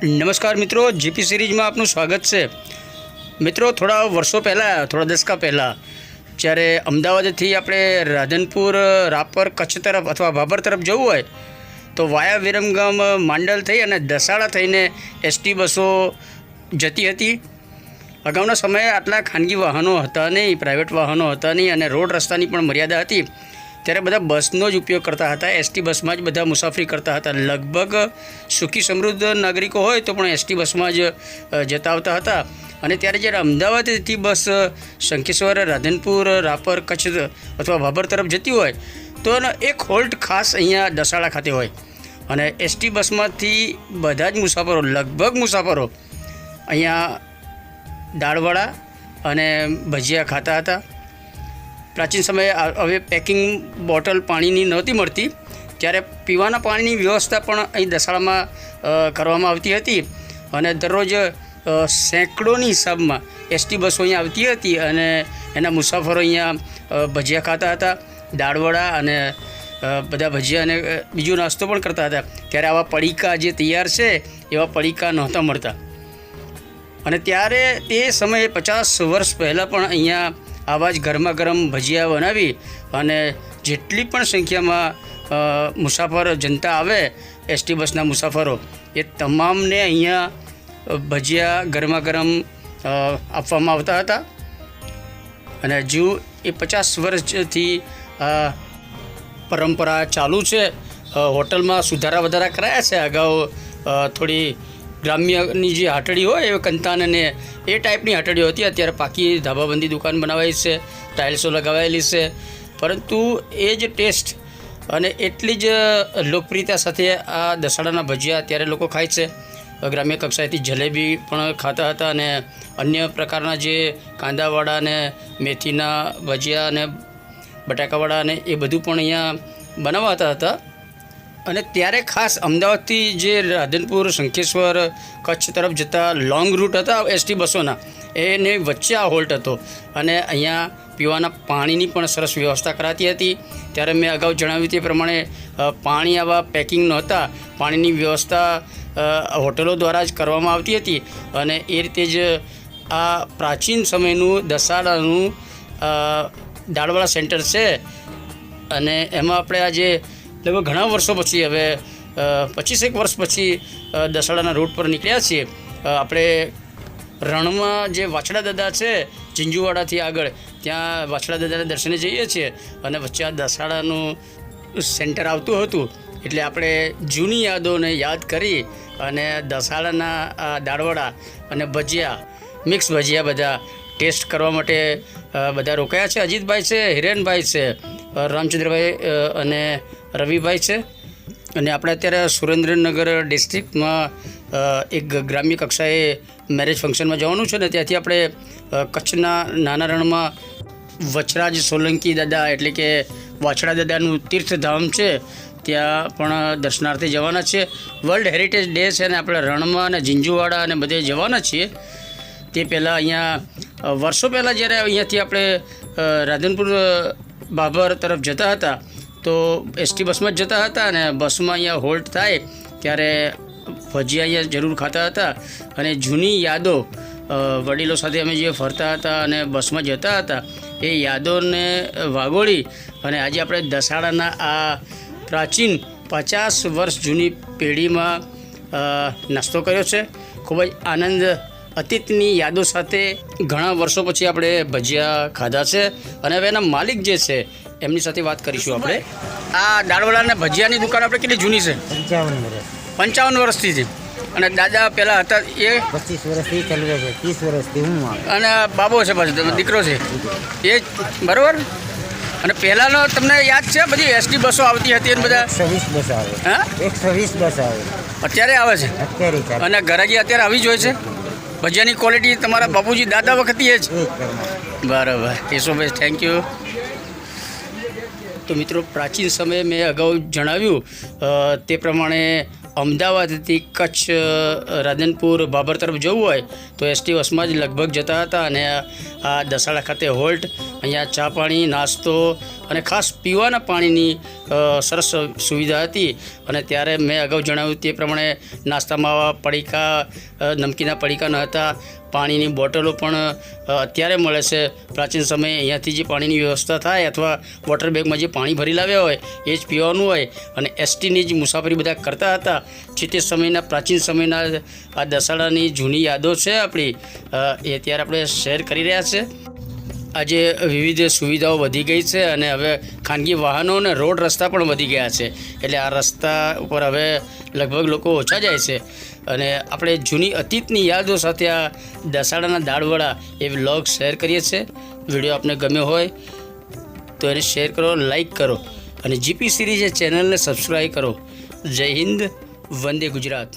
નમસ્કાર મિત્રો, જીપી સિરીઝમાં આપનું સ્વાગત છે। મિત્રો, થોડા વર્ષો પહેલાં, થોડા દશકા પહેલાં જ્યારે અમદાવાદથી આપણે રાધનપુર, રાપર, કચ્છ તરફ અથવા ભાભર તરફ જવું હોય તો વાયા વિરમગામ, માંડલ થઈ અને દસાડા થઈને એસટી બસો જતી હતી। અગાઉના સમયે આટલા ખાનગી વાહનો હતા નહીં, પ્રાઇવેટ વાહનો હતા નહીં અને રોડ રસ્તાની પણ મર્યાદા હતી। ત્યારે બધા બસનો જ ઉપયોગ કરતા હતા, એસટી બસમાં જ બધા મુસાફરી કરતા હતા। લગભગ સુખી સમૃદ્ધ નાગરિકો હોય તો પણ એસટી બસમાં જ જતા આવતા હતા। અને ત્યારે જ્યારે અમદાવાદથી બસ શંખેશ્વર, રાધનપુર, રાપર, કચ્છ અથવા ભાભર તરફ જતી હોય તો એનો એક હોલ્ટ ખાસ અહીંયા દસાડા ખાતે હોય અને એસટી બસમાંથી બધા જ મુસાફરો, લગભગ મુસાફરો અહીંયા દાળવડા અને ભજીયા ખાતા હતા। પ્રાચીન સમયે હવે પેકિંગ બોટલ પાણીની નહોતી મળતી, ત્યારે પીવાના પાણીની વ્યવસ્થા પણ અહીં દસાડામાં કરવામાં આવતી હતી અને દરરોજ સેંકડોની હિસાબમાં એસટી બસો અહીંયા આવતી હતી અને એના મુસાફરો અહીંયા ભજીયા ખાતા હતા, દાળવડા અને બધા ભજીયા અને બીજો નાસ્તો પણ કરતા હતા। ત્યારે આવા પડીકા જે તૈયાર છે એવા પડીકા નહોતા મળતા અને ત્યારે તે સમયે 50 વર્ષ પહેલાં પણ અહીંયા આવા જ ગરમા ગરમ ભજીયા બનાવી અને જેટલી પણ સંખ્યામાં મુસાફર જનતા આવે, એસટી બસના મુસાફરો, એ તમામને અહીંયા ભજીયા ગરમા ગરમ આપવામાં આવતા હતા અને હજુ એ 50 વર્ષથી પરંપરા ચાલુ છે। હોટલમાં સુધારા વધારા કરાયા છે। અગાઉ થોડી ગ્રામ્યની જે હાટડી હોય એ કંતાન અને એ ટાઈપની હાટડીઓ હતી, અત્યારે પાકી ધાબાબંધી દુકાન બનાવાઈ છે, ટાઇલ્સો લગાવાયેલી છે, પરંતુ એ જ ટેસ્ટ અને એટલી જ લોકપ્રિયતા સાથે આ દસાડાના ભજીયા અત્યારે લોકો ખાય છે। ગ્રામ્ય કક્ષાએથી જલેબી પણ ખાતા હતા અને અન્ય પ્રકારના જે કાંદાવાળા અને મેથીના ભજીયા અને બટાકાવાળા અને એ બધું પણ અહીંયા બનાવાતા હતા। અને ત્યારે ખાસ અમદાવાદથી જે રાધનપુર, શંખેશ્વર, કચ્છ તરફ જતા લોંગ રૂટ હતા એસટી બસોના, એને વચ્ચે આ હોલ્ટ હતો અને અહીંયા પીવાના પાણીની પણ સરસ વ્યવસ્થા કરાતી હતી। ત્યારે મેં અગાઉ જણાવ્યું તે પ્રમાણે પાણી આવા પેકિંગ નહોતા, પાણીની વ્યવસ્થા હોટલો દ્વારા જ કરવામાં આવતી હતી અને એ રીતે જ આ પ્રાચીન સમયનું દસાડાનું દાળવડા સેન્ટર છે અને એમાં આપણે આજે લગભગ ઘણા વર્ષો પછી, હવે 25 વર્ષ પછી દસાડાના રૂટ પર નીકળ્યા છીએ। આપણે રણમાં જે વાછડા દાદા છે ઝીંઝુવાડાથી આગળ, ત્યાં વાછડા દાદાના દર્શને જઈએ છીએ અને વચ્ચે આ દસાડાનું સેન્ટર આવતું હતું, એટલે આપણે જૂની યાદોને યાદ કરી અને દસાડાના આ દાળવડા અને ભજીયા, મિક્સ ભજીયા બધા ટેસ્ટ કરવા માટે બધા રોકાયા છે। અજીતભાઈ છે, હિરેનભાઈ છે, રામચંદ્રભાઈ અને રવિભાઈ છે અને આપણે અત્યારે સુરેન્દ્રનગર ડિસ્ટ્રિક્ટમાં એક ગ્રામ્ય કક્ષાએ મેરેજ ફંક્શનમાં જવાનું છે ને ત્યાંથી આપણે કચ્છના નાના રણમાં વચરાજ સોલંકી દાદા એટલે કે વાછડા દાદાનું તીર્થધામ છે, ત્યાં પણ દર્શનાર્થે જવાના છીએ। વર્લ્ડ હેરિટેજ ડે છે અને આપણે રણમાં અને ઝીંઝુવાડા અને બધે જવાના છીએ। તે પહેલાં અહીંયા વર્ષો પહેલાં જ્યારે અહીંયાથી આપણે રાધનપુર, ભાભર તરફ જતા હતા તો એસટી બસમાં જ જતા હતા અને બસમાં અહીંયા હોલ્ટ થાય ત્યારે ભજીયા અહીંયા જરૂર ખાતા હતા અને જૂની યાદો, વડીલો સાથે અમે જે ફરતા હતા અને બસમાં જતા હતા એ યાદોને વાગોળી અને આજે આપણે દસાડાના આ પ્રાચીન 50 વર્ષ જૂની પેઢીમાં નાસ્તો કર્યો છે। ખૂબ જ આનંદ, અતીતની યાદો સાથે ઘણા વર્ષો પછી આપણે ભજીયા ખાધા છે અને હવે એના માલિક જે છે એમની સાથે વાત કરીશું આપણે। આ દાળવડા અને ભજીયાની દુકાન આપણે કેટલી જૂની છે? 55 વર્ષથી છે અને દાદા પહેલાં હતા એ 25 વર્ષથી ચાલુ છે, 30 વર્ષથી હું અને બાબો છે, પાછો દીકરો છે એ જ, બરાબર? અને પહેલાંનો તમને યાદ છે બધી એસટી બસો આવતી હતી અને બધા 120 બસ આવે? હા, 120 બસ આવે અત્યારે આવે છે અત્યારે અને ઘરાકી અત્યારે આવી જ હોય છે। ભજીયાની ક્વોલિટી તમારા બાપુજી દાદા વખતથી જ, બરાબર? Keshavbhai, thank you. તો મિત્રો, પ્રાચીન સમયે મેં અગાઉ જણાવ્યું તે પ્રમાણે અમદાવાદથી કચ્છ રાધનપુર બાબર તરફ જવું હોય તો એસટી બસમાં જ લગભગ જતા હતા અને આ દસાડા ખાતે હોલ્ટ અહીંયા ચા પાણી નાસ્તો અને ખાસ પીવાના પાણીની સરસ સુવિધા હતી. અને ત્યારે મેં અગાઉ જણાવ્યું તે પ્રમાણે નાસ્તામાં પડીકા નમકીના પડીકા ન હતા. પાણીની બોટલો પણ અત્યારે મળે છે. પ્રાચીન સમયે અહીંયાથી જે પાણીની વ્યવસ્થા થાય અથવા વોટર બેગમાં જે પાણી ભરી લાવ્યા હોય એ જ પીવાનું હોય. અને એસટીની જ મુસાફરી બધા કરતા હતા. જે તે સમયના પ્રાચીન સમયના આ દસાડાની જૂની યાદો છે આપણી, એ અત્યારે આપણે શેર કરી રહ્યા છે. આજે વિવિધ સુવિધાઓ વધી ગઈ છે અને હવે ખાનગી વાહનો અને રોડ રસ્તા પણ વધી ગયા છે. એટલે આ રસ્તા ઉપર હવે લગભગ લોકો ઓછા જાય છે. અને આપણે જૂની અતીતની યાદો સાથે આ દસાડાના દાળવડા એ વ્લોગ શેર કરીએ છીએ. વિડીયો આપને ગમ્યો હોય તો એને શેર કરો, લાઈક કરો અને જીપી સિરીઝ ચેનલને સબસ્ક્રાઈબ કરો. જય હિન્દ, વંદે ગુજરાત.